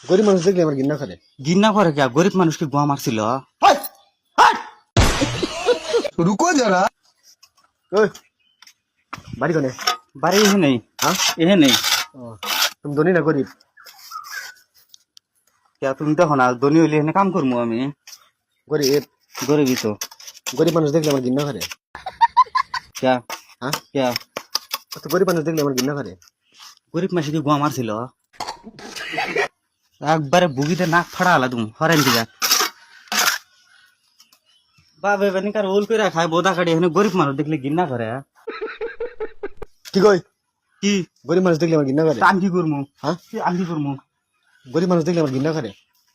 গরিব মানুষ দেখলে আমার ঘৃণা করে। ঘৃণা করে কে? গরিব মানুষকে গোয়া মারছিল। হাই! হাই! রুকো যারা। ওই বাড়ি কোনে? বাড়ি এহে নেই, হ্যাঁ? এহে নেই। ও, তুমি ধনী না গরিব? কে তুমি দেখো না, ধনী হইলে এখানে কাম করবো আমি। গরিব। গরিবই তো। গরিব মানুষ দেখলে আমার ঘৃণা করে। কে? হ্যাঁ? কে? তো গরিব মানুষ দেখলে আমার ঘৃণা করে। গরিব মানুষকে গোয়া মারছিল। একবারে বুগিতে নাক ফাড়া আলা তুমি হরেন দিকে। বাবে বানিকার ওল করে খায় বোদা কাটি, এখানে গরিব মানুষ দেখলে ঘৃণা করে। কি কই? কি গরিব মানুষ দেখলে আমার ঘৃণা করে। আমি কি করবো? হ্যাঁ? আমি কি করবো? গরিব মানুষ দেখলে আমার ঘৃণা করে।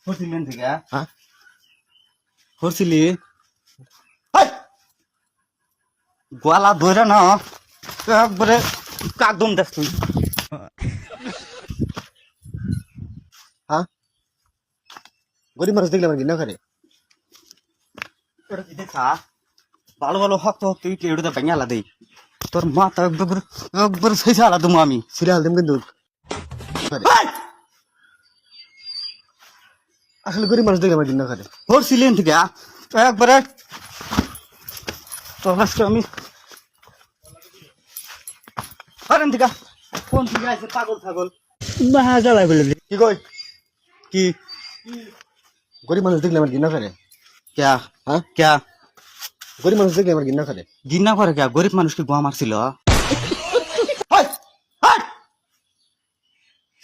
হরছিলেন থেকে হ্যাঁ? হরছিলি হাই! গোয়ালা ধরে না একবারে কাকদম দেখ তুই। হ্যাঁ? গরিব মানুষ দেখলে আমার ঘৃণা করে। ওটা কি দেখা? ভালো ভালো হক্ত হক্ত ইটলে ওটা ভেঙে আলা দেই। তোর মাথা একবার একবার শেষে আলা দেবো আমি। সিরিয়াল দিম কিন্তু। হাই! আসলে গরিব মানুষ দেখলে আমার ঘৃণা করে। হরছিলেন থেকে একবারে তোর কাছে আমি হরেন থেকে কোন থেকে আছে পাগল ছাগল। বাহা জ্বালাই বলে কি কই? কি গরিব মানুষ দেখলে আমার ঘৃণা করে। ক্যা? হ্যাঁ? ক্যা? গরিব মানুষ দেখলে আমার ঘৃণা করে। ঘৃণা করে কে? গরিব মানুষকে গোয়া মারছিল। হাই! হাই!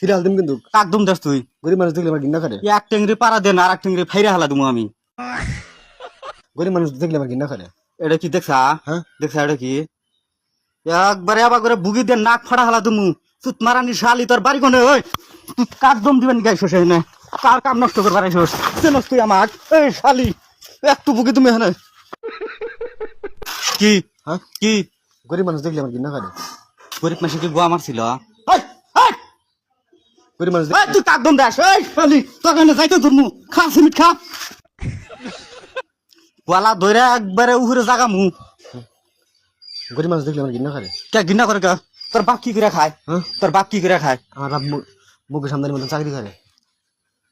সিরিয়াল দিম কিন্তু। কাকদম দেখ তুই। গরিব মানুষ দেখলে আমার ঘৃণা করে। এক টেংরি পাড়া দেন আর এক টেংরি ফাইরে হালা দেবো আমি। গরিব মানুষ দেখলে আমার ঘৃণা করে। এটা কি দেখছা? হ্যাঁ? দেখছা এটা কি? একবারে আবার করে বুগি দিয়ে নাক ফাড়া হালা তুমি তুত মারানি শালি তোর বাড়ি কোনে? ওই তুই কাকদম দিবেন গাইছো সেখানে কার কাম নষ্ট করবার আইসোস? চেনস তুই আমাক? এই শালি একটু বুগি তুমি এখানে কি? হ্যাঁ? কি গরিব মানুষ দেখলে আমার ঘৃণা করে। গরিব মাসে কি গোয়া মারছিল? হাই! হাই! গরিব মানুষ এই তুই কাকদম দেখ এই শালি তোর এখানে যাইতে ধরমু খা সিমিট খা গোয়ালা ধরে একবারে উহুরে জাগামু। গরিব মানুষ দেখলে আমার ঘৃণা করে। কে ঘৃণা করে কে? তোর বাপ কি করে খায়? হ্যাঁ? তোর বাপ কি করে খায়? আমার বাপ মুখে সামনের মতন চাকরি করে।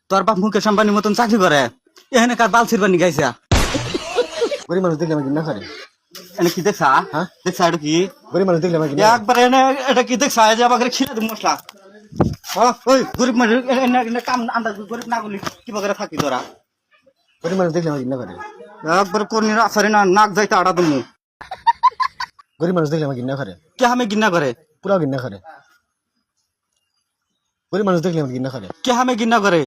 তোর বাপ মুকেশ আম্বানির মতন চাকরি করে, এখানে কার বালছির বানি গাইছে। গরিব মানুষ দেখলে আমার ঘৃণা করে। এনে কি দেখছা? হ্যাঁ? দেখছা এটা কি? গরিব মানুষ দেখলে আমার ঘৃণা করে। একবার এনে এটা কি দেখছা? এই যে আমাকে খিলা দিব মশলা। ওই গরিব মানুষ এনে কাম আন্দাজ গরিব না করলি কি বগরে থাকি তোরা? গরিব মানুষ দেখলে আমার ঘৃণা করে। একবার কোন আসারে না নাক যাইতে আড়া দিমু। গরিব মানুষ দেখলে আমার ঘৃণা করে। কে আমি ঘৃণা করে? পুরাও ঘৃণা করে। গরিব মানুষ দেখলে আমার ঘৃণা করে। কে আমি ঘৃণা করে?